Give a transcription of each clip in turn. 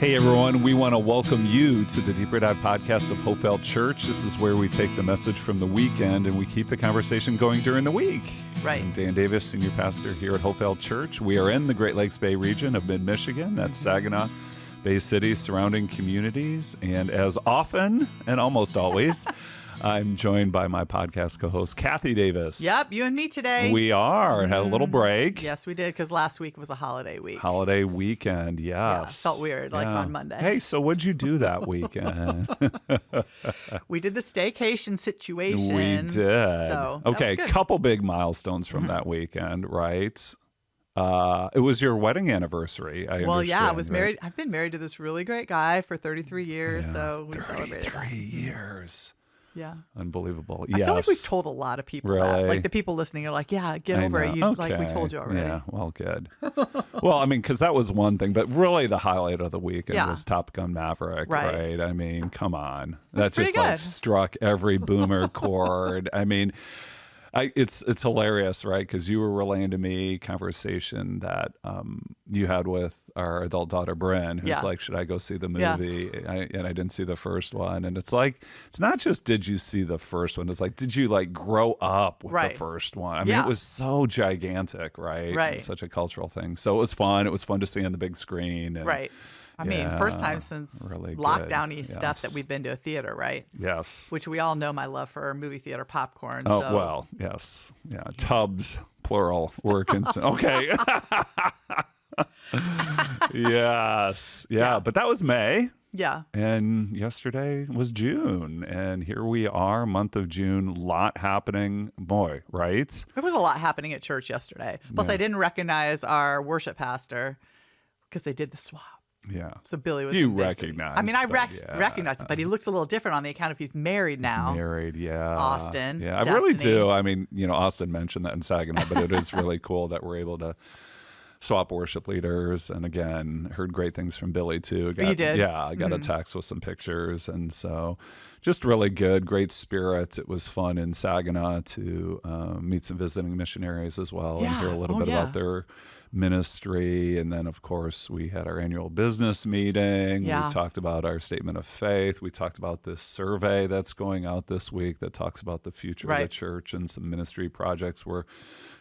Hey everyone, we want to welcome you to the Deeper Dive podcast of Hopevale Church. This is where we take the message from the weekend and we keep the conversation going during the week. Right. I'm Dan Davis, Senior Pastor here at Hopevale Church. We are in the Great Lakes Bay region of mid-Michigan. That's Saginaw, Bay City, surrounding communities. And as often and almost always, I'm joined by my podcast co-host, Cathy Davis. Yep, you and me today. We are. Had a little break. Yes, we did, because last week was a holiday week. Holiday weekend, yes. Yeah, felt weird, like on Monday. Hey, so what'd you do that weekend? We did the staycation situation. We did. So okay, that was good. Couple big milestones from that weekend, right? It was your wedding anniversary. I was married. I've been married to this really great guy for 33 years, so we celebrated. 33 years. Yeah. Unbelievable. I feel like we've told a lot of people that. Really? Like the people listening are like, yeah, get over it. Like we told you already. Yeah, well, good. Well, I mean, because that was one thing, but really the highlight of the weekend was Top Gun Maverick, right? I mean, come on. That just like struck every boomer chord. I mean, it's hilarious, right? Because you were relaying to me conversation that you had with our adult daughter Bryn, who's like, "Should I go see the movie?" And I didn't see the first one, and it's like, it's not just did you see the first one? It's like, did you like grow up with the first one? I mean, it was so gigantic, right? Right. Such a cultural thing. So it was fun. It was fun to see on the big screen. And, right. I mean, first time since really lockdown-y stuff that we've been to a theater, right? Yes. Which we all know my love for movie theater popcorn. Oh, so. well, yes. Yeah, tubs, plural, were concerned. Okay. Yes. Yeah, but that was May. Yeah. And yesterday was June. And here we are, month of June, lot happening. Boy, right? There was a lot happening at church yesterday. Plus, I didn't recognize our worship pastor because they did the swap. Yeah. So Billy was. You recognize. I mean, I recognize him, but he looks a little different on the account of he's married now. He's married, yeah. Austin. Yeah, I really do. I mean, Austin mentioned that in Saginaw, but it is really cool that we're able to swap worship leaders. And again, heard great things from Billy too. You did? Yeah, I got a text with some pictures. And so just really good, great spirit. It was fun in Saginaw to meet some visiting missionaries as well and hear a little bit about their ministry. And then, of course, we had our annual business meeting. We talked about our statement of faith. We talked about this survey that's going out this week that talks about the future of the church and some ministry projects we're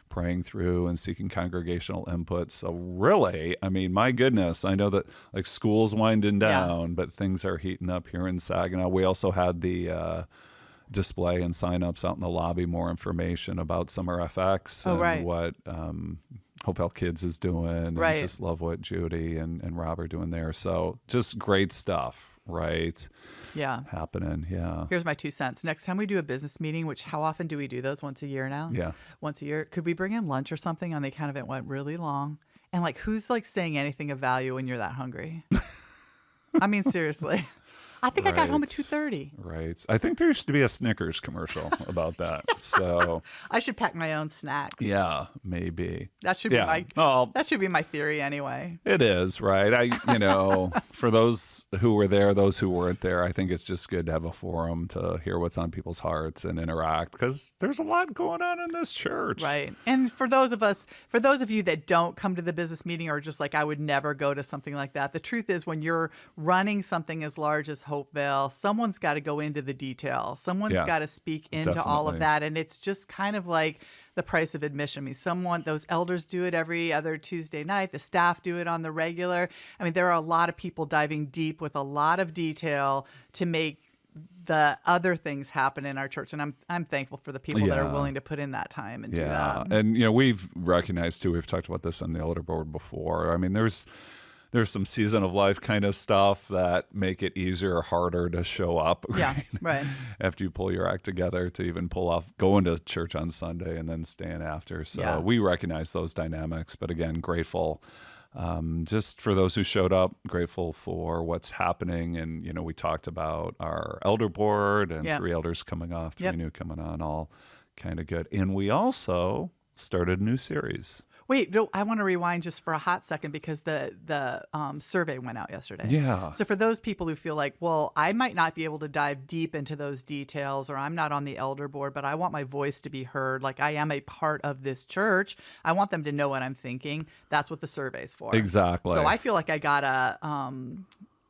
praying through and seeking congregational input. So really, I mean, my goodness, I know that like school's winding down, but things are heating up here in Saginaw. We also had the display and signups out in the lobby, more information about Summer FX and what Hopevale Kids is doing. And just love what Judy and Rob are doing there. So just great stuff, right? Yeah. Happening, yeah. Here's my 2 cents. Next time we do a business meeting, which how often do we do those? Once a year now? Yeah. Once a year. Could we bring in lunch or something on the account of it went really long? And like, who's like saying anything of value when you're that hungry? I mean, seriously. I think I got home at 2:30. Right. I think there used to be a Snickers commercial about that. So I should pack my own snacks. Yeah, maybe. That should be that should be my theory anyway. It is, right? For those who were there, those who weren't there, I think it's just good to have a forum to hear what's on people's hearts and interact, because there's a lot going on in this church. Right. And for those of you that don't come to the business meeting or just like, I would never go to something like that, the truth is when you're running something as large as Hopevale, someone's got to go into the detail. Someone's got to speak into all of that. And it's just kind of like the price of admission. I mean, those elders do it every other Tuesday night. The staff do it on the regular. I mean, there are a lot of people diving deep with a lot of detail to make the other things happen in our church. And I'm thankful for the people that are willing to put in that time and do that. And, we've recognized too, we've talked about this on the elder board before. I mean, there's some season of life kind of stuff that make it easier or harder to show up. Right? Yeah, right. After you pull your act together to even pull off going to church on Sunday and then staying after. So we recognize those dynamics. But again, grateful just for those who showed up, grateful for what's happening. And, we talked about our elder board and 3 elders coming off, 3 new coming on, all kind of good. And we also started a new series. Wait, no, I want to rewind just for a hot second because the survey went out yesterday. Yeah. So for those people who feel like, well, I might not be able to dive deep into those details, or I'm not on the elder board, but I want my voice to be heard. Like I am a part of this church. I want them to know what I'm thinking. That's what the survey's for. Exactly. So I feel like I got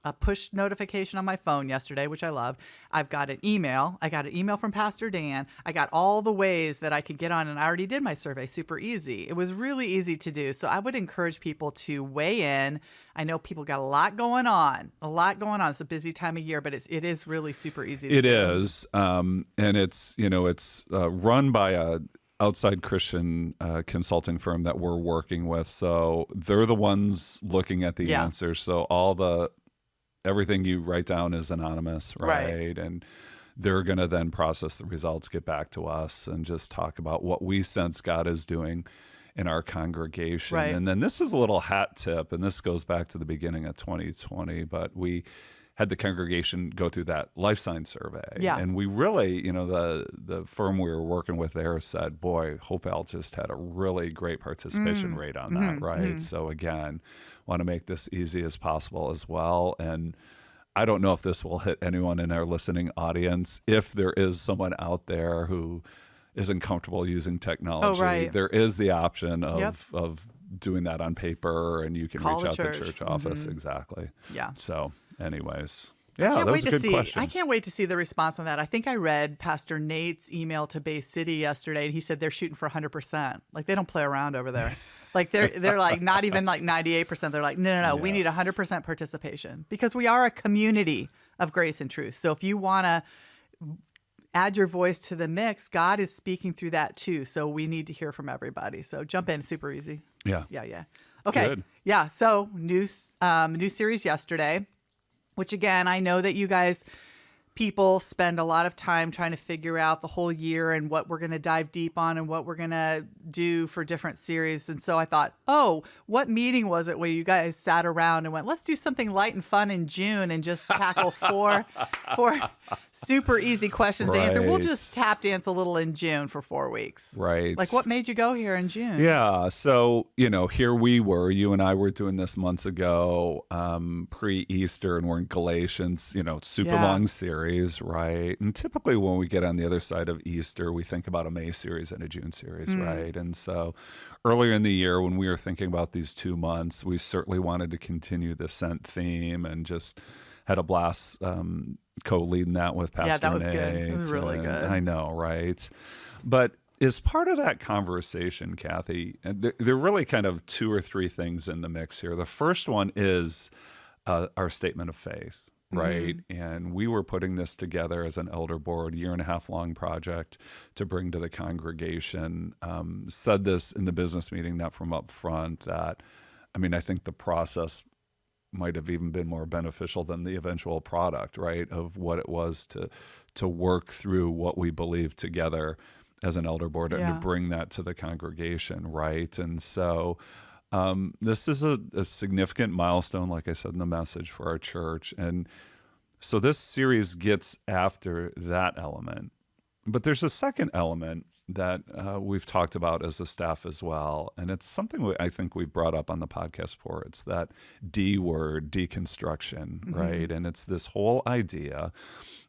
a push notification on my phone yesterday, which I love. I've got an email. I got an email from Pastor Dan. I got all the ways that I could get on, and I already did my survey. Super easy. It was really easy to do. So I would encourage people to weigh in. I know people got a lot going on. It's a busy time of year, but it is really super easy to do. It is. And it's, it's run by a outside Christian consulting firm that we're working with. So they're the ones looking at the answers. So everything you write down is anonymous, right? And they're going to then process the results, get back to us, and just talk about what we sense God is doing in our congregation. Right. And then this is a little hat tip, and this goes back to the beginning of 2020, but we had the congregation go through that life sign survey. Yeah. And we really, the firm we were working with there said, boy, Hopevale just had a really great participation rate on that, right? So again, want to make this easy as possible as well. And I don't know if this will hit anyone in our listening audience. If there is someone out there who isn't comfortable using technology, there is the option of doing that on paper, and you can reach out to the church office. Exactly. Yeah. So anyways, that was a good question. I can't wait to see the response on that. I think I read Pastor Nate's email to Bay City yesterday, and he said they're shooting for 100%. Like, they don't play around over there. Like, they're like not even like 98%. They're like, no, we need 100% participation, because we are a community of grace and truth. So if you want to add your voice to the mix, God is speaking through that too. So we need to hear from everybody. So jump in, super easy. Yeah. Okay. Good. Yeah. So new series yesterday, which again, I know that you guys, people spend a lot of time trying to figure out the whole year and what we're going to dive deep on and what we're going to do for different series. And so I thought, what meeting was it where you guys sat around and went, let's do something light and fun in June and just tackle four super easy questions to answer. We'll just tap dance a little in June for 4 weeks. Right. Like, what made you go here in June? Yeah. So, here we were, you and I were doing this months ago, pre-Easter, and we're in Galatians, super long series, right? And typically when we get on the other side of Easter, we think about a May series and a June series, right? And so earlier in the year, when we were thinking about these 2 months, we certainly wanted to continue the Sent theme, and just had a blast co-leading that with Pastor Nate. Yeah, that was good. It was really good. I know, right? But as part of that conversation, Cathy, there are really kind of 2 or 3 things in the mix here. The first one is our statement of faith, right? And we were putting this together as an elder board, 1.5 year long project to bring to the congregation. Said this in the business meeting, not from up front, that, I think the process might have even been more beneficial than the eventual product, right? Of what it was to work through what we believe together as an elder board and to bring that to the congregation, right? And so this is a significant milestone, like I said in the message, for our church. And so this series gets after that element. But there's a second element that we've talked about as a staff as well. And it's something I think we've brought up on the podcast before. It's that D word, deconstruction, right? And it's this whole idea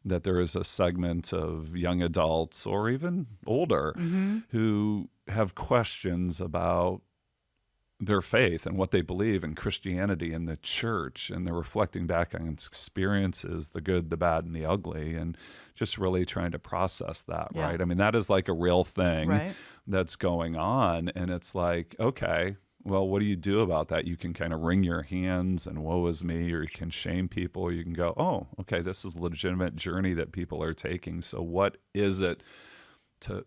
that there is a segment of young adults or even older who have questions about their faith and what they believe in Christianity and the church, and they're reflecting back on experiences, the good, the bad, and the ugly, and just really trying to process that, right? That is like a real thing that's going on, and it's like, okay, well, what do you do about that? You can kind of wring your hands and woe is me, or you can shame people, or you can go, oh, okay, this is a legitimate journey that people are taking. So what is it to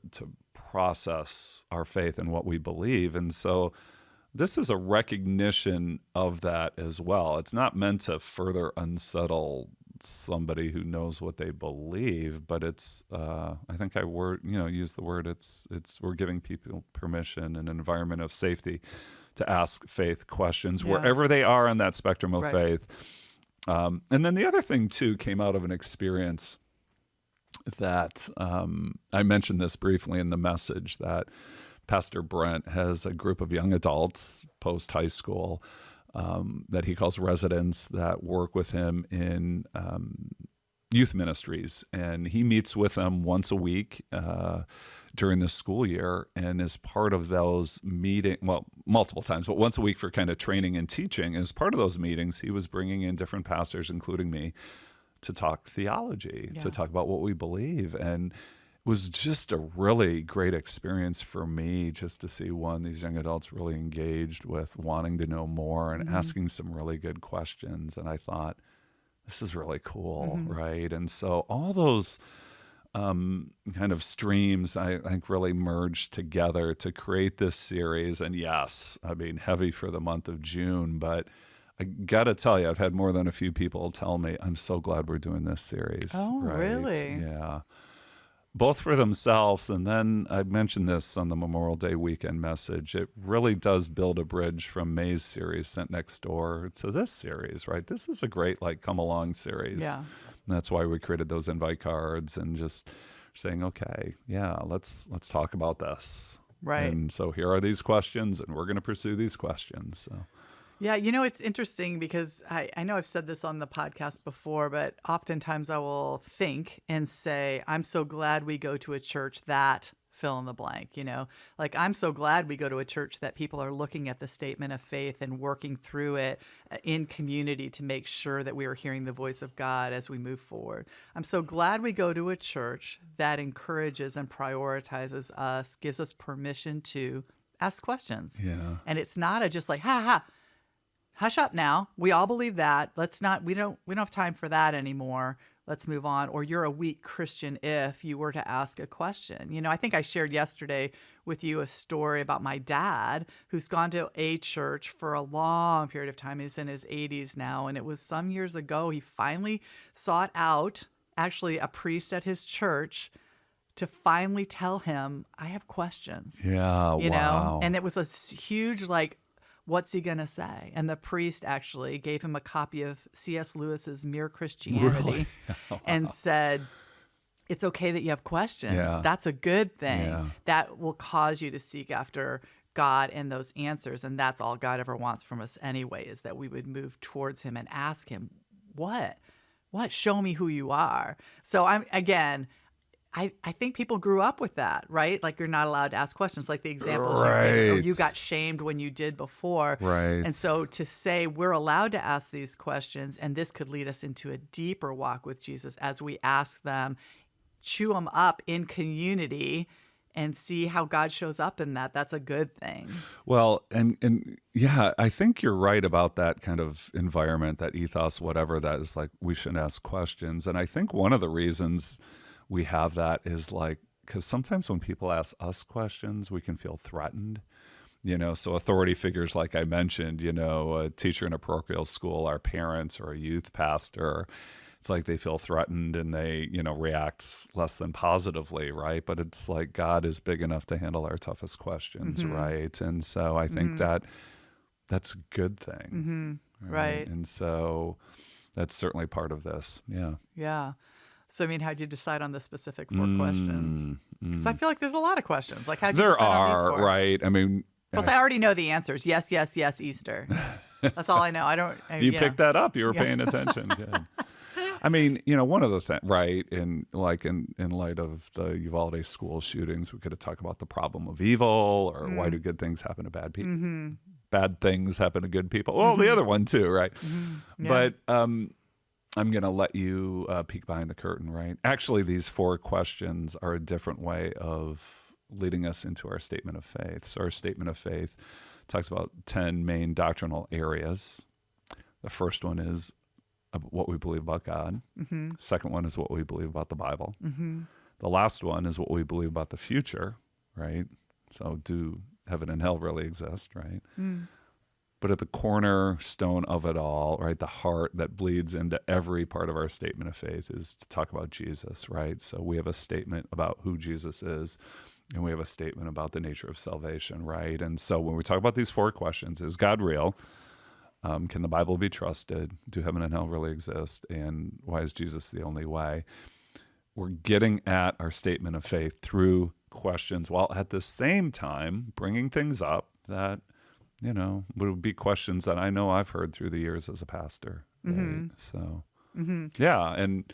process our faith and what we believe? And so this is a recognition of that as well. It's not meant to further unsettle somebody who knows what they believe, but it's I think use the word, it's we're giving people permission and an environment of safety to ask faith questions wherever they are on that spectrum of faith. And then the other thing too came out of an experience that I mentioned this briefly in the message, that Pastor Brent has a group of young adults post-high school that he calls residents that work with him in youth ministries, and he meets with them once a week during the school year, and as part of those multiple times, but once a week for kind of training and teaching. As part of those meetings, he was bringing in different pastors, including me, to talk theology, to talk about what we believe. And it was just a really great experience for me just to see these young adults really engaged with wanting to know more and asking some really good questions. And I thought, this is really cool, right? And so all those kind of streams, I think, really merged together to create this series. And yes, I mean, heavy for the month of June, but I got to tell you, I've had more than a few people tell me, I'm so glad we're doing this series. Oh, right? really? Yeah. Both for themselves, and then I mentioned this on the Memorial Day weekend message. It really does build a bridge from May's series, Sent Next Door, to this series, right? This is a great, come along series. Yeah. And that's why we created those invite cards and just saying, okay, yeah, let's talk about this. Right. And so here are these questions, and we're going to pursue these questions. So. Yeah, it's interesting because I know I've said this on the podcast before, but oftentimes I will think and say, I'm so glad we go to a church that fill in the blank, I'm so glad we go to a church that people are looking at the statement of faith and working through it in community to make sure that we are hearing the voice of God as we move forward. I'm so glad we go to a church that encourages and prioritizes us, gives us permission to ask questions. Yeah. And it's not just hush up now. We all believe that. We don't have time for that anymore. Let's move on. Or you're a weak Christian if you were to ask a question. I think I shared yesterday with you a story about my dad who's gone to a church for a long period of time. He's in his 80s now. And it was some years ago, he finally sought out actually a priest at his church to finally tell him, I have questions. Yeah, wow. And it was a huge, what's he going to say? And the priest actually gave him a copy of C.S. Lewis's Mere Christianity and said, it's okay that you have questions. Yeah. That's a good thing. Yeah. That will cause you to seek after God and those answers. And that's all God ever wants from us anyway, is that we would move towards him and ask him, what? Show me who you are. So I think people grew up with that, right? You're not allowed to ask questions, like the examples you gave, or you got shamed when you did before. Right. And so to say we're allowed to ask these questions, and this could lead us into a deeper walk with Jesus as we ask them, chew them up in community, and see how God shows up in that. That's a good thing. Well, and yeah, I think you're right about that kind of environment, that ethos, whatever that is, we shouldn't ask questions. And I think one of the reasons we have that is because sometimes when people ask us questions, we can feel threatened, so authority figures, like I mentioned, a teacher in a parochial school, our parents, or a youth pastor, it's they feel threatened and they, react less than positively, right? But it's God is big enough to handle our toughest questions, right? And so I think that's a good thing. Right. And so that's certainly part of this. Yeah. Yeah. So, how'd you decide on the specific 4 questions? Because I feel like there's a lot of questions. How'd you decide on these 4? Right? Plus, I already know the answers. Yes, yes, yes, Easter. That's all I know. You picked that up. You were paying attention. Good. One of the things, right, in light of the Uvalde school shootings, we could have talked about the problem of evil, or why do good things happen to bad people? Bad things happen to good people. Well, the other one too, right? Yeah. But I'm going to let you peek behind the curtain, right? Actually, these 4 questions are a different way of leading us into our statement of faith. So our statement of faith talks about 10 main doctrinal areas. The first one is what we believe about God. Second one is what we believe about the Bible. The last one is what we believe about the future, right? So do heaven and hell really exist, right? But at the cornerstone of it all, right, the heart that bleeds into every part of our statement of faith is to talk about Jesus, right? So we have a statement about who Jesus is, and we have a statement about the nature of salvation, right? And so when we talk about these 4 questions, is God real? Can the Bible be trusted? Do heaven and hell really exist? And why is Jesus the only way? We're getting at our statement of faith through questions, while at the same time bringing things up that would be questions that I know I've heard through the years as a pastor. Right? So, yeah. And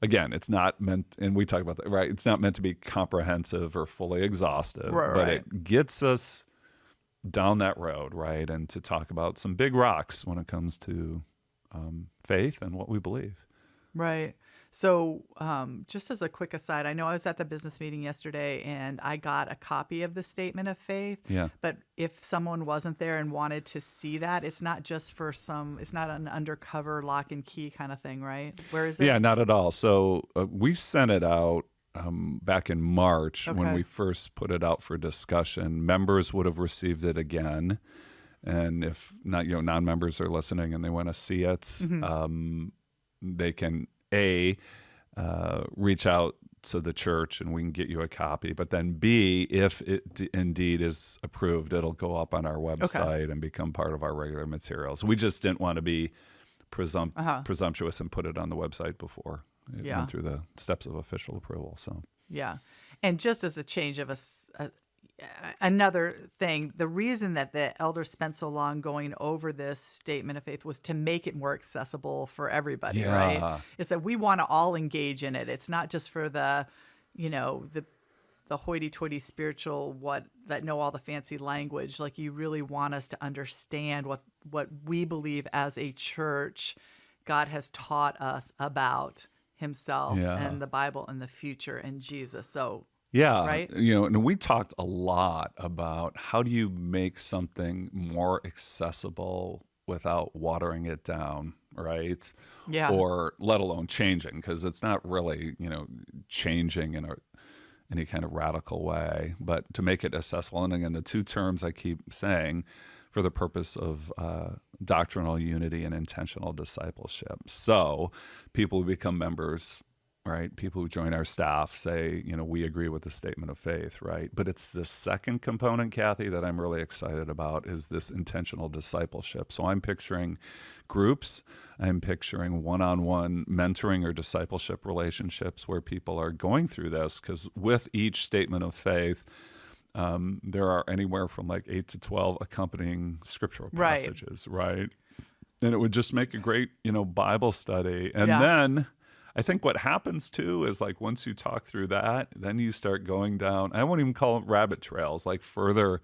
again, it's not meant, and we talk about that, right? It's not meant to be comprehensive or fully exhaustive, but it gets us down that road, right? And to talk about some big rocks when it comes to faith and what we believe. Right. So just as a quick aside, I know I was at the business meeting yesterday and I got a copy of the Statement of Faith. Yeah. But if someone wasn't there and wanted to see that, it's not just for it's not an undercover lock and key kind of thing, right? Where is it? Yeah, not at all. So we sent it out back in March when we first put it out for discussion. Members would have received it again. And if not, non-members are listening and they want to see it, they can reach out to the church and we can get you a copy. But then B, if it indeed is approved, it'll go up on our website and become part of our regular materials. We just didn't want to be presumptuous and put it on the website before it went through the steps of official approval. So and just as a change of another thing, the reason that the elders spent so long going over this Statement of Faith was to make it more accessible for everybody, right? It's that we want to all engage in it. It's not just for the hoity-toity spiritual that know all the fancy language. Like, you really want us to understand what we believe as a church God has taught us about himself and the Bible and the future and Jesus. So right? And we talked a lot about how do you make something more accessible without watering it down, right? Yeah. Or let alone changing, because it's not really, changing in any kind of radical way, but to make it accessible. And again, the two terms I keep saying, for the purpose of doctrinal unity and intentional discipleship. So people who become members, right? People who join our staff say, we agree with the Statement of Faith, right? But it's the second component, Cathy, that I'm really excited about, is this intentional discipleship. So I'm picturing groups, I'm picturing one-on-one mentoring or discipleship relationships where people are going through this, because with each Statement of Faith, there are anywhere from like 8 to 12 accompanying scriptural passages, right? And it would just make a great, Bible study. And then I think what happens too is, like, once you talk through that, then you start going down, I won't even call it rabbit trails, like further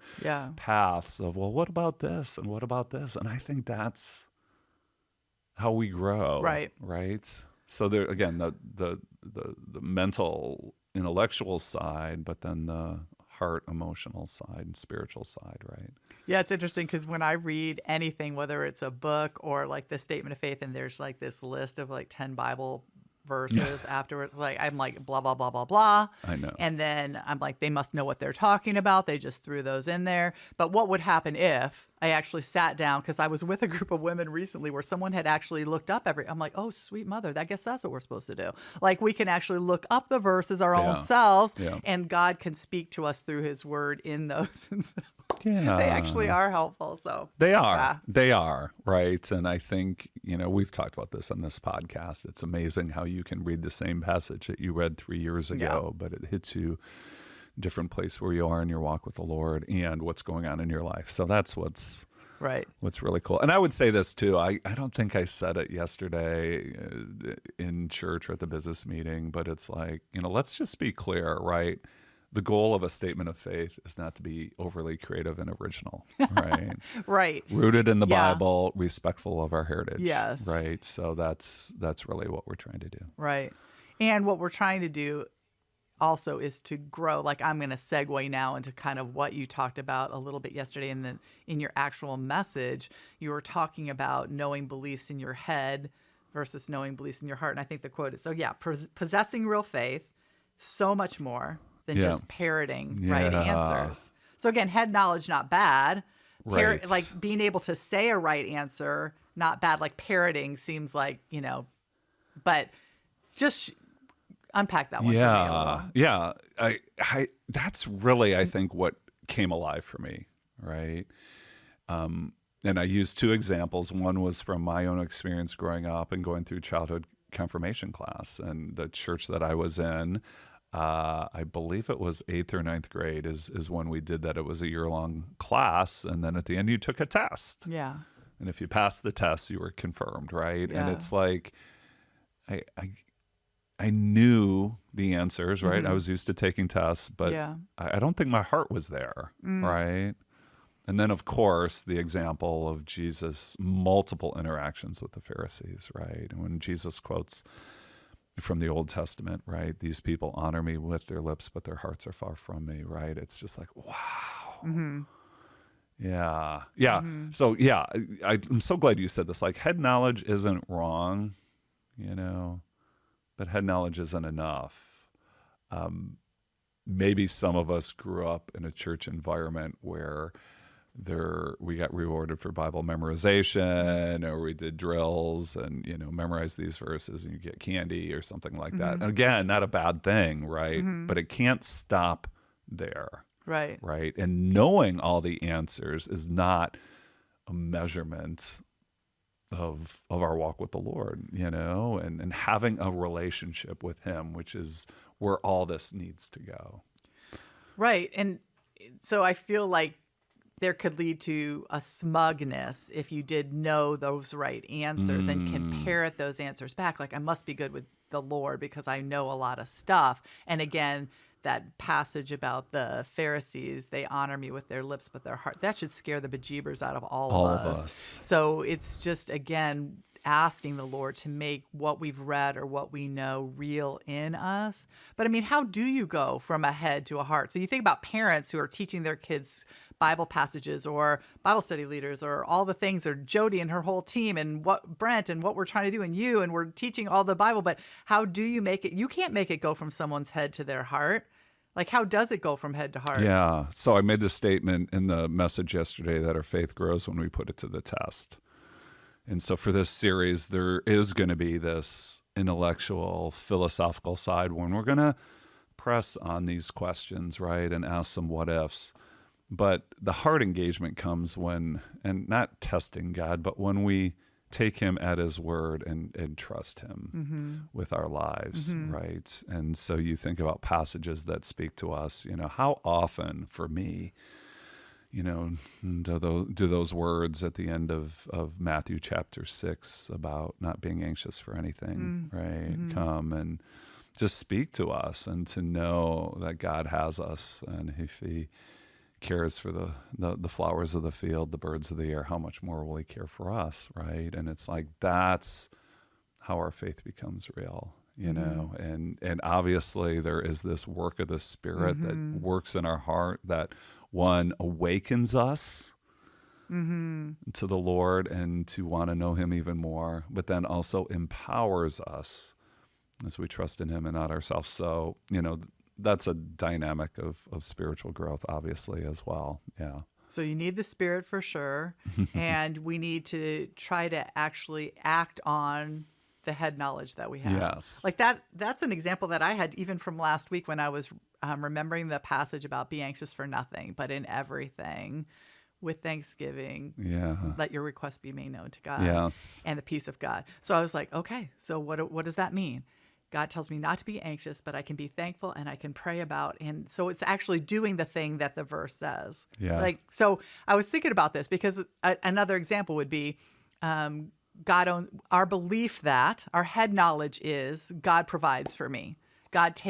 paths of, well, what about this? And what about this? And I think that's how we grow. Right. So there, again, the mental, intellectual side, but then the heart, emotional side and spiritual side, right? Yeah, it's interesting because when I read anything, whether it's a book or like the Statement of Faith, and there's like this list of like 10 Bible verses afterwards, like I'm like blah blah blah blah blah. I know. And then I'm like, they must know what they're talking about. They just threw those in there. But what would happen if I actually sat down, because I was with a group of women recently where someone had actually looked up I'm like, oh, sweet mother, I guess that's what we're supposed to do. Like, we can actually look up the verses our own selves, and God can speak to us through his word in those. And so they actually are helpful. So they are, right? And I think, we've talked about this on this podcast. It's amazing how you can read the same passage that you read 3 years ago, but it hits you different place where you are in your walk with the Lord and what's going on in your life. So that's what's really cool. And I would say this too. I don't think I said it yesterday in church or at the business meeting, but it's like, let's just be clear, right? The goal of a Statement of Faith is not to be overly creative and original, right? Right. Rooted in the Bible, respectful of our heritage. Yes. Right. So that's really what we're trying to do. Right. And what we're trying to do also is to grow. Like, I'm going to segue now into kind of what you talked about a little bit yesterday in your actual message. You were talking about knowing beliefs in your head versus knowing beliefs in your heart. And I think the quote is, possessing real faith, so much more than just parroting right answers. So again, head knowledge, not bad. Like, being able to say a right answer, not bad. Like, parroting seems like, but just unpack that one for me a little. Yeah. I that's really, I think, what came alive for me, right? And I used two examples. One was from my own experience growing up and going through childhood confirmation class, and the church that I was in, I believe it was 8th or 9th grade is when we did that. It was a year-long class, and then at the end you took a test. Yeah. And if you passed the test, you were confirmed, right? Yeah. And it's like, I I knew the answers, right? I was used to taking tests, but I don't think my heart was there, right? And then, of course, the example of Jesus' multiple interactions with the Pharisees, right? And when Jesus quotes from the Old Testament, right? These people honor me with their lips, but their hearts are far from me, right? It's just like, wow. Yeah. Yeah. So, yeah, I'm so glad you said this. Like, head knowledge isn't wrong, but head knowledge isn't enough. Maybe some of us grew up in a church environment where we got rewarded for Bible memorization, or we did drills and, memorize these verses and you get candy or something like that. And again, not a bad thing, right? But it can't stop there. Right. Right. And knowing all the answers is not a measurement of our walk with the Lord, and having a relationship with him, which is where all this needs to go. Right. And so I feel like there could lead to a smugness if you did know those right answers and can parrot those answers back. Like, I must be good with the Lord because I know a lot of stuff. And again, that passage about the Pharisees, they honor me with their lips, but their heart, that should scare the bejeebers out of all of us. So it's just, again, asking the Lord to make what we've read or what we know real in us. But I mean, how do you go from a head to a heart? So you think about parents who are teaching their kids Bible passages, or Bible study leaders, or all the things, or Jody and her whole team, and what Brent and what we're trying to do, and you, and we're teaching all the Bible. But how do you make it? You can't make it go from someone's head to their heart. Like, how does it go from head to heart? Yeah. So I made this statement in the message yesterday that our faith grows when we put it to the test. And so for this series, there is going to be this intellectual, philosophical side when we're going to press on these questions, right, and ask some what ifs. But the heart engagement comes when, and not testing God, but when we take him at his word and trust him with our lives, right? And so you think about passages that speak to us, how often for me, do those words at the end of Matthew chapter 6 about not being anxious for anything, right? Come and just speak to us, and to know that God has us, and if he cares for the flowers of the field, the birds of the air, how much more will he care for us, right? And it's like, that's how our faith becomes real, and obviously there is this work of the Spirit that works in our heart, that one awakens us to the Lord and to want to know him even more, but then also empowers us as we trust in him and not ourselves. So, that's a dynamic of spiritual growth, obviously, as well. Yeah. So you need the Spirit for sure. And we need to try to actually act on the head knowledge that we have. Yes. Like that's an example that I had even from last week when I was remembering the passage about be anxious for nothing, but in everything with thanksgiving, let your requests be made known to God. Yes. And the peace of God. So I was like, okay, so what does that mean? God tells me not to be anxious, but I can be thankful and I can pray about. And so it's actually doing the thing that the verse says. Yeah. So I was thinking about this because another example would be our belief that our head knowledge is God provides for me. God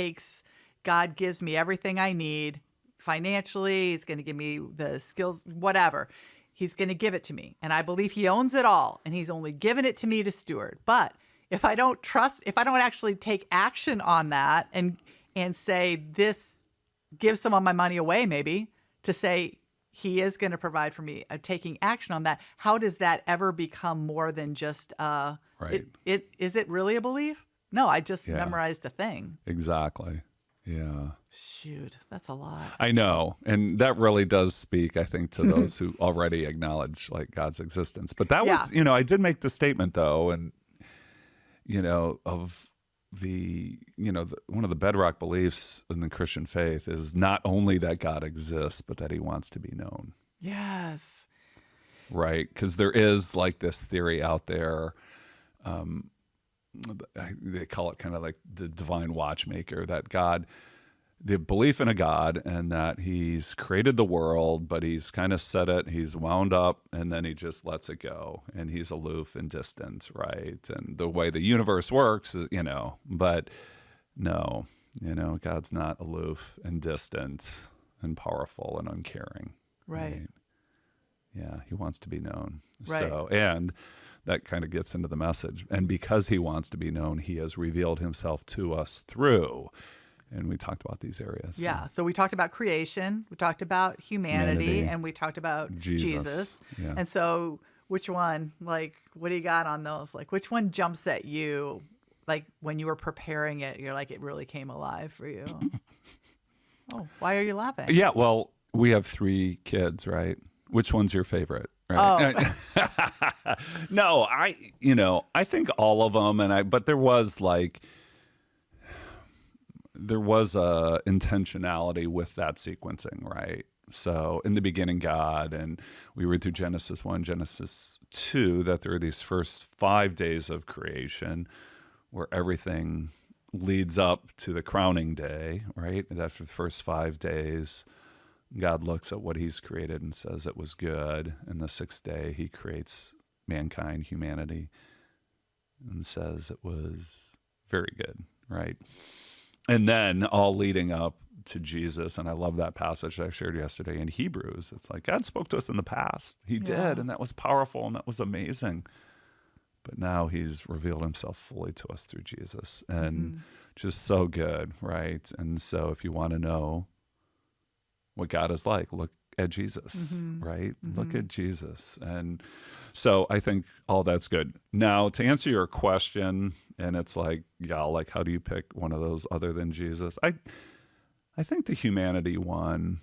gives me everything I need financially. He's going to give me the skills, whatever. He's going to give it to me. And I believe he owns it all. And he's only given it to me to steward. But if I don't actually take action on that and say this, give some of my money away, maybe, to say he is going to provide for me, taking action on that, how does that ever become more than just right? Is it really a belief? No, I just memorized a thing. Exactly. Yeah. Shoot, that's a lot. I know. And that really does speak, I think, to those who already acknowledge like God's existence. But that was, I did make the statement though, and of the, one of the bedrock beliefs in the Christian faith is not only that God exists, but that he wants to be known. Yes. Right? Because there is like this theory out there, they call it kind of like the Divine Watchmaker, that God, the belief in a God and that he's created the world, but he's kind of set it, he's wound up, and then he just lets it go, and he's aloof and distant, right? And the way the universe works is, but No, God's not aloof and distant and powerful and uncaring. Right. Yeah, he wants to be known. Right. So, and that kind of gets into the message. And because he wants to be known, he has revealed himself to us through. And we talked about these areas. Yeah. So we talked about creation, we talked about humanity, and we talked about Jesus. Yeah. And so which one, like, what do you got on those? Like, which one jumps at you? Like, when you were preparing it, you're like, it really came alive for you. Oh, why are you laughing? Yeah, well, we have 3 kids, right? Which one's your favorite? Right? Oh. No, I think all of them, but there was a intentionality with that sequencing, right? So in the beginning, God, and we read through Genesis 1, Genesis 2, that there are these first 5 days of creation where everything leads up to the crowning day, right? And after the first 5 days, God looks at what he's created and says it was good. And the 6th day, he creates mankind, humanity, and says it was very good, right? And then all leading up to Jesus, and I love that passage that I shared yesterday in Hebrews. It's like God spoke to us in the past. He did, and that was powerful, and that was amazing. But now he's revealed himself fully to us through Jesus, and just so good, right? And so if you want to know what God is like, look at Jesus, right? Look at Jesus. And so I think all that's good. Now, to answer your question, and it's like, how do you pick one of those other than Jesus? I think the humanity one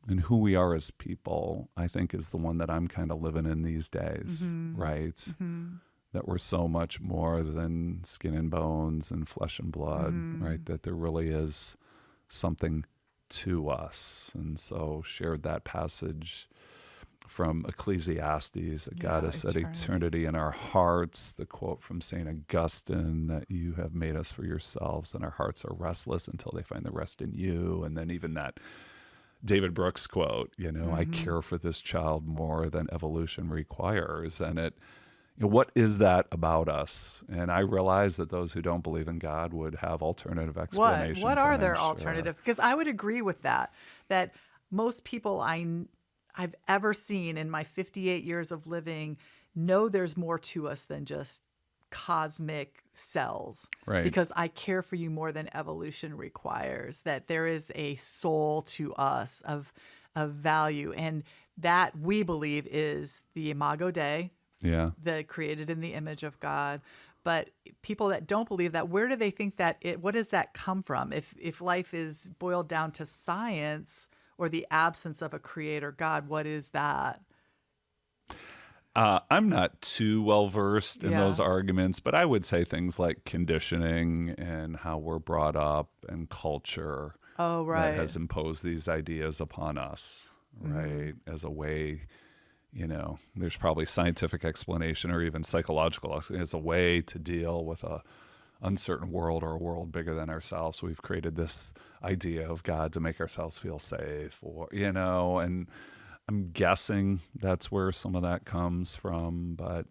and who we are as people, I think, is the one that I'm kind of living in these days, right? That we're so much more than skin and bones and flesh and blood, right? That there really is something to us. And so shared that passage from Ecclesiastes that God has set eternity in our hearts, the quote from St. Augustine that you have made us for yourselves and our hearts are restless until they find the rest in you. And then even that David Brooks quote, I care for this child more than evolution requires. And what is that about us? And I realize that those who don't believe in God would have alternative explanations. What are their alternative? Because I would agree with that most people I've ever seen in my 58 years of living know there's more to us than just cosmic cells. Right. Because I care for you more than evolution requires, that there is a soul to us of value. And that we believe is the Imago Dei. Yeah. The created in the image of God. But people that don't believe that, where do they think what does that come from? If life is boiled down to science or the absence of a creator God, what is that? I'm not too well versed in those arguments, but I would say things like conditioning and how we're brought up and culture that has imposed these ideas upon us, right? As a way, there's probably scientific explanation or even psychological as a way to deal with a uncertain world or a world bigger than ourselves. We've created this idea of God to make ourselves feel safe, or and I'm guessing that's where some of that comes from, but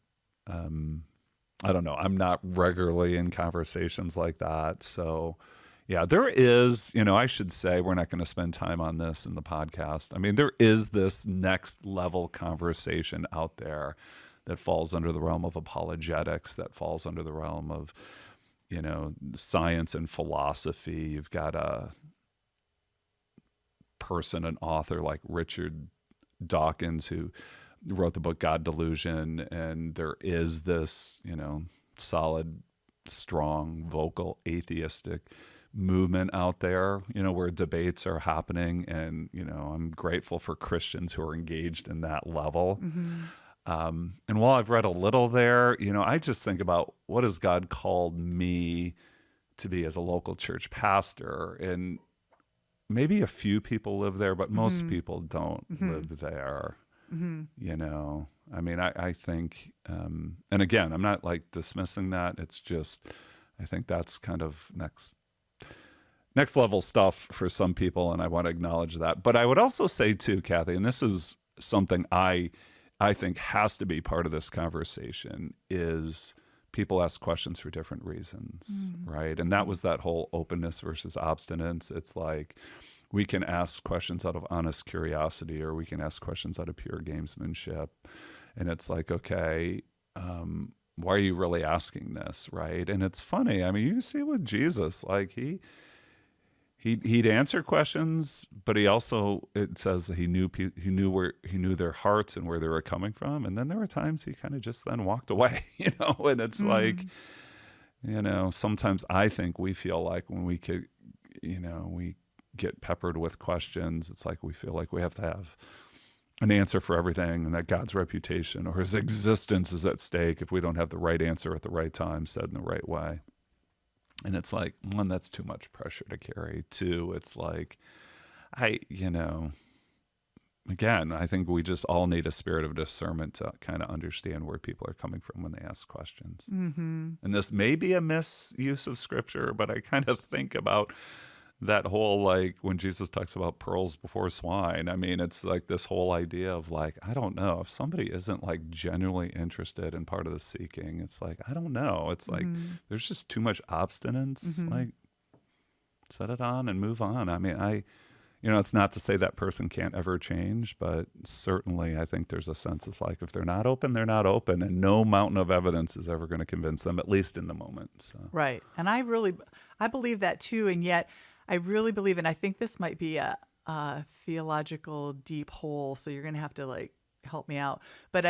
I don't know. I'm not regularly in conversations like that. So yeah, there is, I should say, we're not going to spend time on this in the podcast. I mean, there is this next level conversation out there that falls under the realm of apologetics, that falls under the realm of, science and philosophy. You've got a person, an author like Richard Dawkins, who wrote the book God Delusion. And there is this, solid, strong, vocal, atheistic movement out there, where debates are happening. And, I'm grateful for Christians who are engaged in that level. And while I've read a little there, I just think about what has God called me to be as a local church pastor. And maybe a few people live there, but most people don't live there. I mean, I think, and again, I'm not like dismissing that. It's just, I think that's kind of next level stuff for some people, and I want to acknowledge that. But I would also say too, Cathy, and this is something I think has to be part of this conversation, is people ask questions for different reasons, right? And that was that whole openness versus obstinance. It's like we can ask questions out of honest curiosity, or we can ask questions out of pure gamesmanship. And it's like, okay, why are you really asking this, right? And it's funny. I mean, you see with Jesus, like he'd answer questions, but he also, it says that he knew their hearts and where they were coming from. And then there were times he kind of just then walked away, and it's like, sometimes I think we feel like when we get peppered with questions, it's like we feel like we have to have an answer for everything, and that God's reputation or his existence is at stake if we don't have the right answer at the right time, said in the right way. And it's like, one, that's too much pressure to carry. Two, it's like, again, I think we just all need a spirit of discernment to kind of understand where people are coming from when they ask questions. Mm-hmm. And this may be a misuse of scripture, but I kind of think about that whole, like, when Jesus talks about pearls before swine. I mean, it's like this whole idea of like, I don't know, if somebody isn't like genuinely interested in part of the seeking, it's like, I don't know. It's like, there's just too much obstinance. Like, set it on and move on. I mean, it's not to say that person can't ever change, but certainly I think there's a sense of like, if they're not open, they're not open, and no mountain of evidence is ever going to convince them, at least in the moment. So. Right. And I believe that too. And yet I really believe, and I think this might be a theological deep hole, so you're going to have to like help me out. But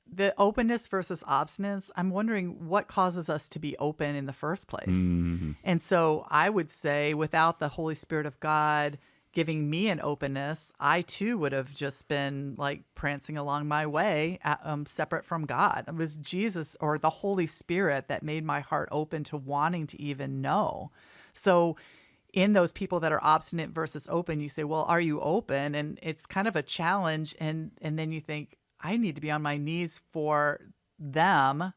the openness versus obstinance, I'm wondering what causes us to be open in the first place. Mm-hmm. And so I would say without the Holy Spirit of God giving me an openness, I too would have just been like prancing along my way, separate from God. It was Jesus or the Holy Spirit that made my heart open to wanting to even know. So in those people that are obstinate versus open, you say, well, are you open? And it's kind of a challenge. And then you think, I need to be on my knees for them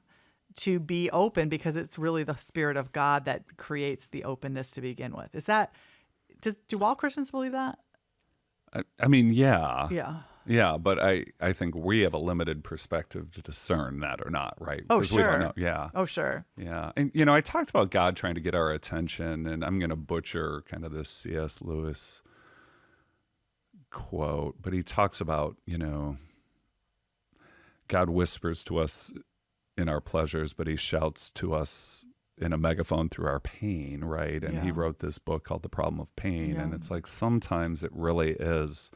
to be open, because it's really the Spirit of God that creates the openness to begin with. Do all Christians believe that? I mean, yeah. Yeah. Yeah, but I think we have a limited perspective to discern that or not, right? Oh, sure. We don't know. Yeah. Oh, sure. Yeah. And, I talked about God trying to get our attention, and I'm going to butcher kind of this C.S. Lewis quote, but he talks about, God whispers to us in our pleasures, but he shouts to us in a megaphone through our pain, right? And he wrote this book called The Problem of Pain, and it's like sometimes it really is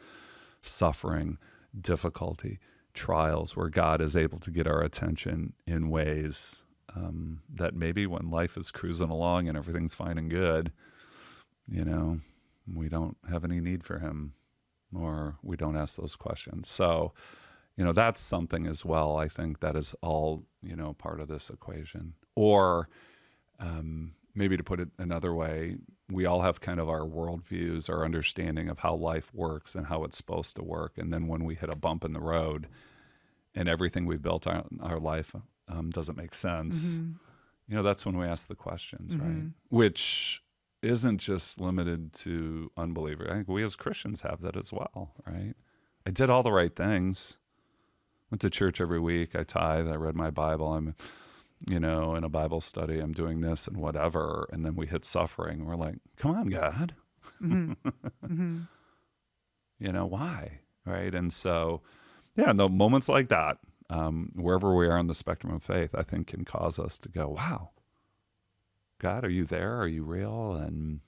suffering, difficulty, trials, where God is able to get our attention in ways that maybe when life is cruising along and everything's fine and good, we don't have any need for him, or we don't ask those questions. So, that's something as well. I think that is all, part of this equation. Or maybe to put it another way, we all have kind of our worldviews, our understanding of how life works and how it's supposed to work. And then when we hit a bump in the road and everything we've built our life doesn't make sense, that's when we ask the questions, right? Which isn't just limited to unbelievers. I think we as Christians have that as well, right? I did all the right things. Went to church every week. I tithe. I read my Bible. I'm in a Bible study, I'm doing this and whatever. And then we hit suffering. We're like, come on, God. Why? Right. And so, the moments like that, wherever we are on the spectrum of faith, I think can cause us to go, wow, God, are you there? Are you real? And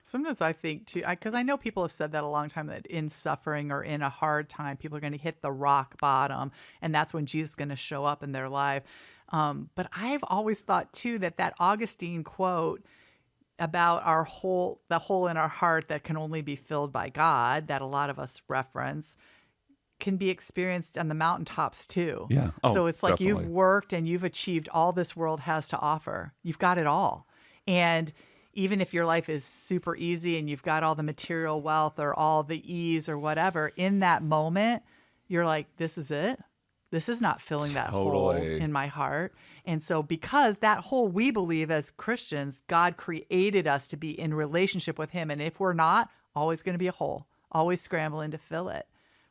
sometimes I think too, because I know people have said that a long time, that in suffering or in a hard time, people are going to hit the rock bottom, and that's when Jesus is going to show up in their life. But I've always thought too that Augustine quote about the hole in our heart that can only be filled by God, that a lot of us reference, can be experienced on the mountaintops too. Yeah. So it's like definitely. You've worked and you've achieved all this world has to offer. You've got it all. And even if your life is super easy and you've got all the material wealth or all the ease or whatever, in that moment, you're like, this is it. This is not filling that hole in my heart. And so because that hole, we believe as Christians, God created us to be in relationship with him. And if we're not, always going to be a hole, always scrambling to fill it.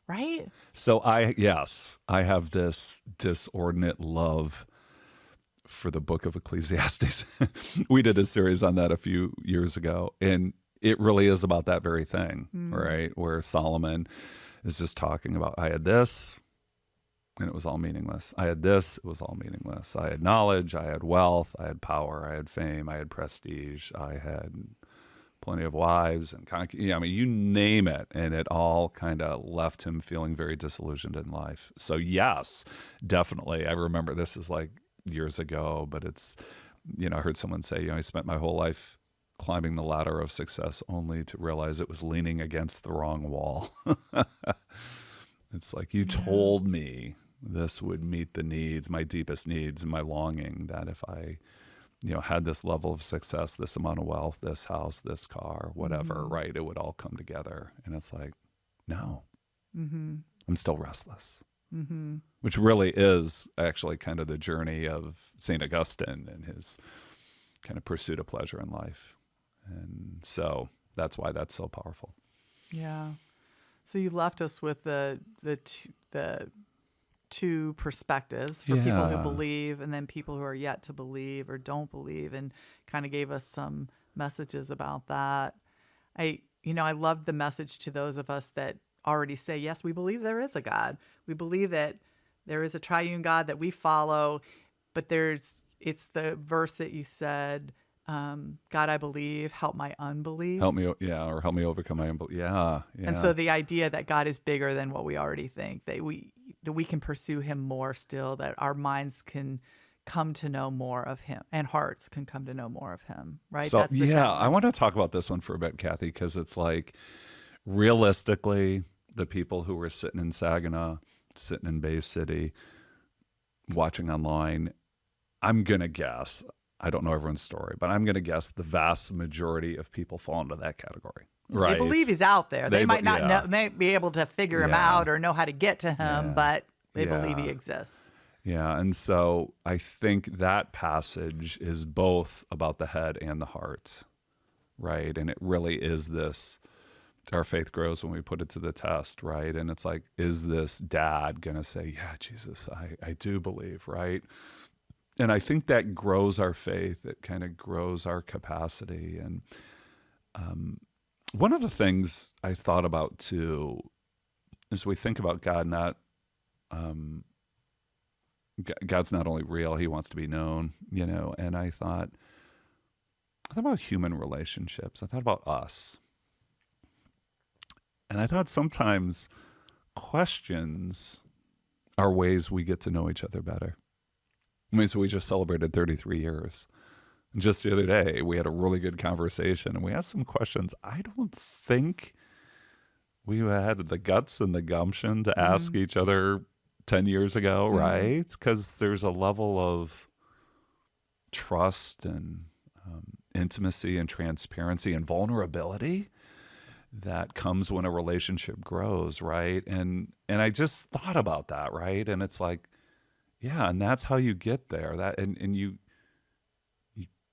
Right? So I have this disordinate love for the Book of Ecclesiastes. We did a series on that a few years ago, and it really is about that very thing, right? Where Solomon is just talking about, I had this, and it was all meaningless. I had this, it was all meaningless. I had knowledge, I had wealth, I had power, I had fame, I had prestige, I had plenty of wives and I mean, you name it, and it all kind of left him feeling very disillusioned in life. So yes, definitely. I remember this is like years ago, but it's, I heard someone say, I spent my whole life climbing the ladder of success only to realize it was leaning against the wrong wall. It's like, you told me this would meet the needs, my deepest needs and my longing, that if I had this level of success, this amount of wealth, this house, this car, whatever, right, it would all come together. And it's like, no, I'm still restless, which really is actually kind of the journey of St. Augustine and his kind of pursuit of pleasure in life. And so that's why that's so powerful. Yeah. So you left us with the two perspectives for people who believe and then people who are yet to believe or don't believe, and kind of gave us some messages about that. I love the message to those of us that already say, yes, we believe there is a God. We believe that there is a triune God that we follow, but it's the verse that you said, God, I believe, help my unbelief. Help me overcome my unbelief. Yeah. And so the idea that God is bigger than what we already think, that we can pursue him more still, that our minds can come to know more of him and hearts can come to know more of him, right? So, That's the challenge. I want to talk about this one for a bit, Cathy, because it's like, realistically, the people who were sitting in Saginaw, sitting in Bay City, watching online, I'm going to guess, I don't know everyone's story, but I'm going to guess the vast majority of people fall into that category. Right. They believe he's out there. They might not know, may be able to figure him out or know how to get to him, but they believe he exists. Yeah. And so I think that passage is both about the head and the heart, right? And it really is this, our faith grows when we put it to the test, right? And it's like, is this dad going to say, yeah, Jesus, I do believe, right? And I think that grows our faith. It kind of grows our capacity. And one of the things I thought about too is we think about God God's not only real, he wants to be known, and I thought about human relationships. I thought about us. And I thought sometimes questions are ways we get to know each other better. I mean, so we just celebrated 33 years. And just the other day, we had a really good conversation, and we asked some questions I don't think we had the guts and the gumption to ask each other 10 years ago, right? Because there's a level of trust and intimacy and transparency and vulnerability that comes when a relationship grows, right? And I just thought about that, right? And it's like, yeah, and that's how you get there. That and you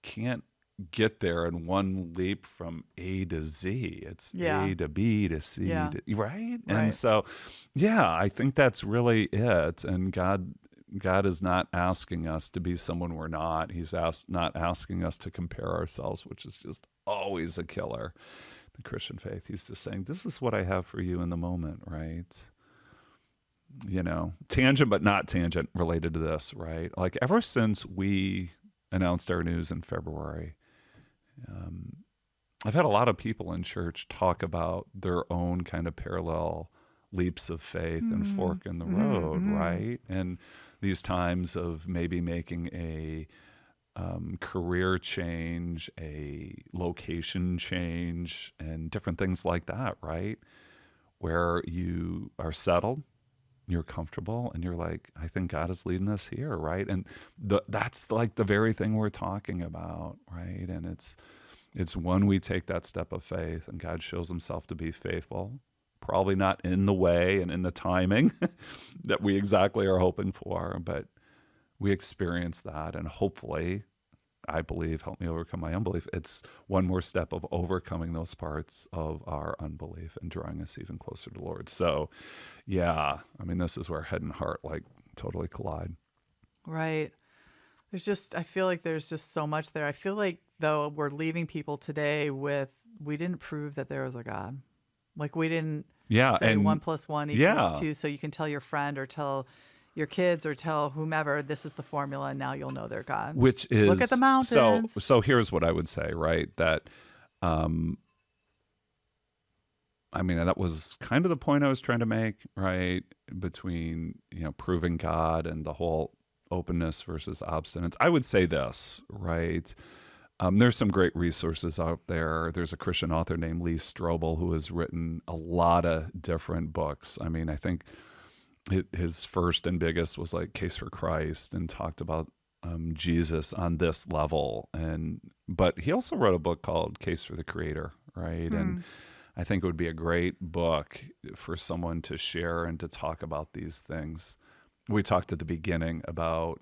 can't get there in one leap from A to Z. It's A to B to C, to, right? And so, I think that's really it. And God is not asking us to be someone we're not. He's not asking us to compare ourselves, which is just always a killer. The Christian faith. He's just saying, this is what I have for you in the moment, right? Tangent but not tangent related to this, right? Like ever since we announced our news in February, I've had a lot of people in church talk about their own kind of parallel leaps of faith and fork in the road, right? And these times of maybe making a career change, a location change, and different things like that, right? Where you are settled, you're comfortable, and you're like, I think God is leading us here, right? And that's like the very thing we're talking about, right? And it's when we take that step of faith and God shows himself to be faithful, probably not in the way and in the timing that we exactly are hoping for, but we experience that, and hopefully, I believe, help me overcome my unbelief. It's one more step of overcoming those parts of our unbelief and drawing us even closer to the Lord. So, this is where head and heart like totally collide. Right. I feel like there's just so much there. I feel like, though, we're leaving people today with, we didn't prove that there was a God. Like, we didn't say and 1 + 1 = 2, so you can tell your friend or tell your kids or tell whomever, this is the formula, and now you'll know their God. Which is, look at the mountains. So here's what I would say, right? That, I mean, that was kind of the point I was trying to make, right? Between, proving God and the whole openness versus obstinance. I would say this, right? There's some great resources out there. There's a Christian author named Lee Strobel who has written a lot of different books. I mean, I think his first and biggest was like Case for Christ, and talked about Jesus on this level. But he also wrote a book called Case for the Creator, right? And I think it would be a great book for someone to share and to talk about these things. We talked at the beginning about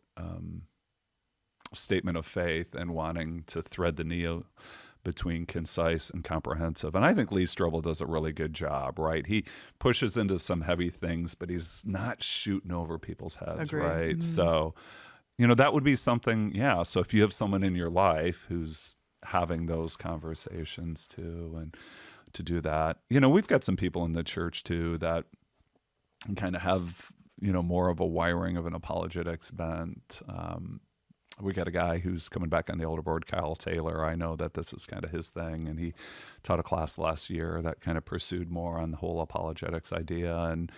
statement of faith and wanting to thread the needle between concise and comprehensive. And I think Lee Strobel does a really good job, right? He pushes into some heavy things, but he's not shooting over people's heads, Agreed. right? So, that would be something, yeah. So if you have someone in your life who's having those conversations too, and to do that, we've got some people in the church too that kind of have, more of a wiring of an apologetics bent. We got a guy who's coming back on the older board, Kyle Taylor. I know that this is kind of his thing, and he taught a class last year that kind of pursued more on the whole apologetics idea. And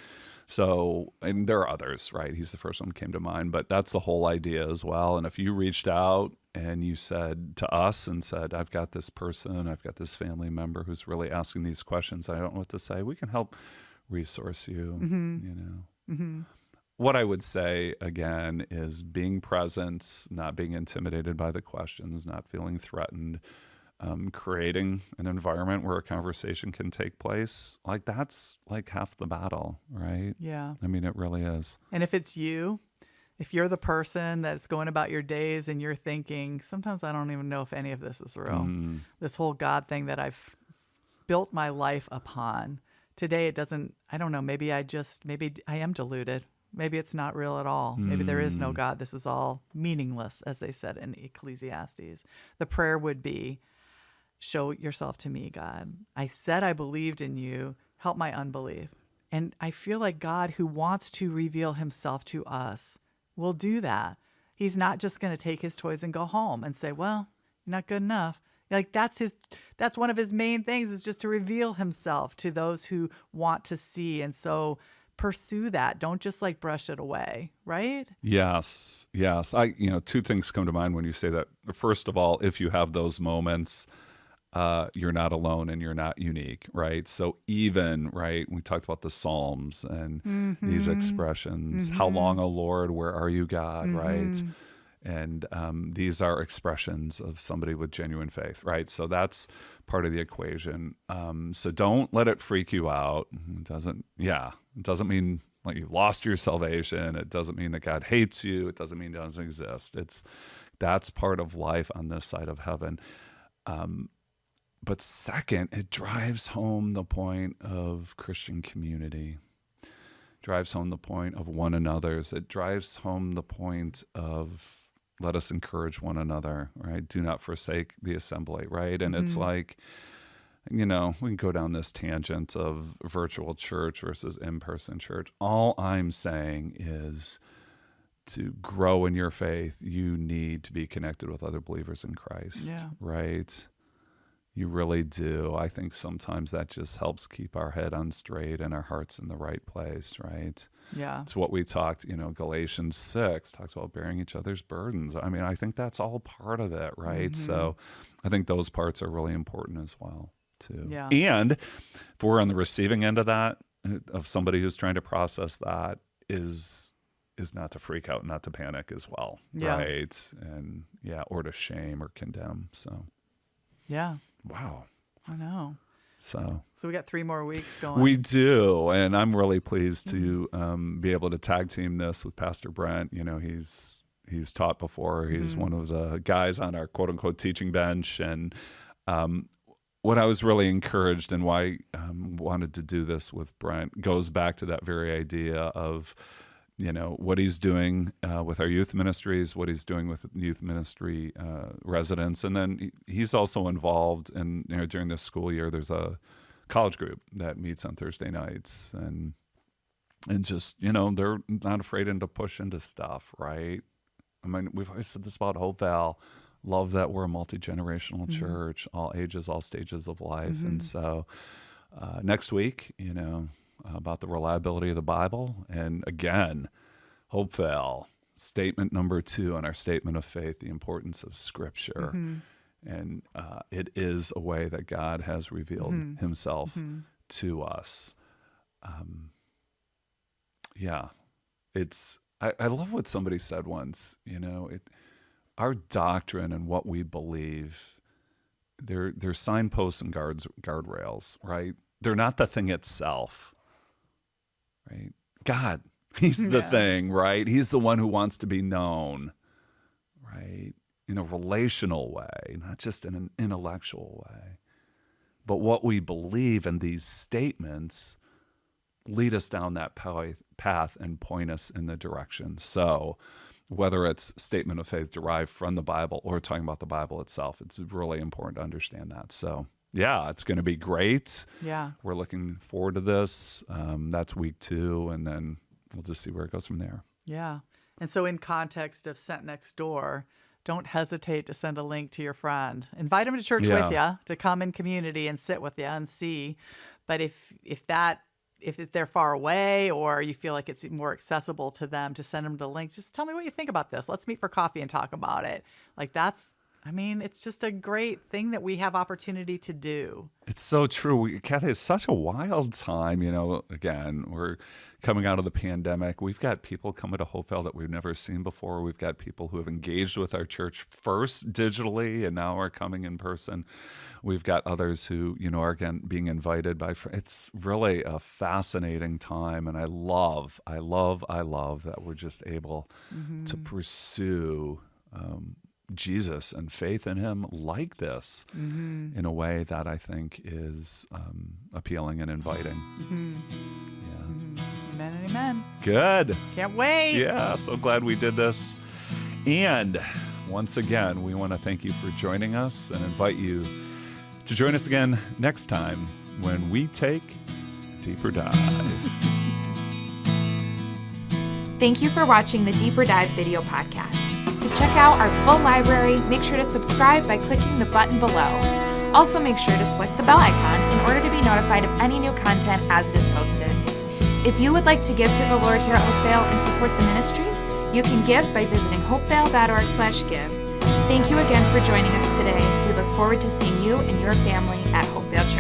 so, and there are others, right? He's the first one that came to mind, but that's the whole idea as well. And if you reached out and you said to us and said, I've got this person, I've got this family member who's really asking these questions, I don't know what to say, we can help resource you, What I would say, again, is being present, not being intimidated by the questions, not feeling threatened, creating an environment where a conversation can take place. Like, that's like half the battle, right? Yeah. I mean, it really is. And if it's you, if you're the person that's going about your days and you're thinking, sometimes I don't even know if any of this is real, this whole God thing that I've built my life upon, today it doesn't, I don't know, maybe I am deluded. Maybe it's not real at all. Maybe there is no God. This is all meaningless, as they said in Ecclesiastes. The prayer would be, show yourself to me, God. I said I believed in you. Help my unbelief. And I feel like God, who wants to reveal himself to us, will do that. He's not just going to take his toys and go home and say, well, you're not good enough. Like, that's one of his main things, is just to reveal himself to those who want to see. And so pursue that. Don't just like brush it away, right? Yes. Two things come to mind when you say that. First of all, if you have those moments, you're not alone and you're not unique, right? So even, right, we talked about the Psalms and these expressions, how long, O Lord, where are you, God, right? And these are expressions of somebody with genuine faith, right? So that's part of the equation. So don't let it freak you out. It doesn't mean like you lost your salvation. It doesn't mean that God hates you. It doesn't mean it doesn't exist. That's part of life on this side of heaven. But second, it drives home the point of Christian community. Drives home the point of one another's. It drives home the point of, let us encourage one another, right? Do not forsake the assembly, right? And it's like, we can go down this tangent of virtual church versus in-person church. All I'm saying is, to grow in your faith, you need to be connected with other believers in Christ, right? You really do. I think sometimes that just helps keep our head on straight and our hearts in the right place, right? Yeah. It's what we talked, Galatians 6 talks about bearing each other's burdens. I mean, I think that's all part of it, right? So I think those parts are really important as well, too. Yeah. And if we're on the receiving end of that, of somebody who's trying to process that, is not to freak out, not to panic as well, right? And or to shame or condemn. So, yeah. Wow. I know. So we got 3 more weeks going. We do, and I'm really pleased to be able to tag team this with Pastor Brent. He's taught before. He's one of the guys on our quote unquote teaching bench, and what I was really encouraged and why I wanted to do this with Brent goes back to that very idea of what he's doing with our youth ministries, what he's doing with youth ministry residents. And then he's also involved in, during this school year, there's a college group that meets on Thursday nights. And just, they're not afraid to push into stuff, right? I mean, we've always said this about Hopevale. Love that we're a multi-generational church, all ages, all stages of life. And so next week, about the reliability of the Bible. And again, Hopevale, statement number 2 on our statement of faith, the importance of Scripture. And it is a way that God has revealed himself to us. I love what somebody said once, our doctrine and what we believe, they're signposts and guardrails, right? They're not the thing itself, right? God, he's the thing, right? He's the one who wants to be known, right? In a relational way, not just in an intellectual way. But what we believe in these statements lead us down that path and point us in the direction. So whether it's statement of faith derived from the Bible or talking about the Bible itself, it's really important to understand that. So yeah, it's going to be great. Yeah. We're looking forward to this. That's week 2, and then we'll just see where it goes from there. Yeah. And so in context of Sent Next Door, don't hesitate to send a link to your friend. Invite them to church with you, to come in community and sit with you and see. But if they're far away or you feel like it's more accessible to them, to send them the link, just tell me what you think about this. Let's meet for coffee and talk about it. It's just a great thing that we have opportunity to do. It's so true. Cathy, it's such a wild time. Again, we're coming out of the pandemic. We've got people coming to Hopevale that we've never seen before. We've got people who have engaged with our church first digitally and now are coming in person. We've got others who, are again being invited by friends. It's really a fascinating time. And I love that we're just able to pursue Jesus and faith in him like this in a way that I think is appealing and inviting. Amen and amen. Good. Can't wait. Yeah, so glad we did this. And once again, we want to thank you for joining us and invite you to join us again next time when we take a deeper dive. Thank you for watching the Deeper Dive video podcast. To check out our full library, make sure to subscribe by clicking the button below. Also, make sure to select the bell icon in order to be notified of any new content as it is posted. If you would like to give to the Lord here at Hopevale and support the ministry, you can give by visiting hopevale.org/give. Thank you again for joining us today. We look forward to seeing you and your family at Hopevale Church.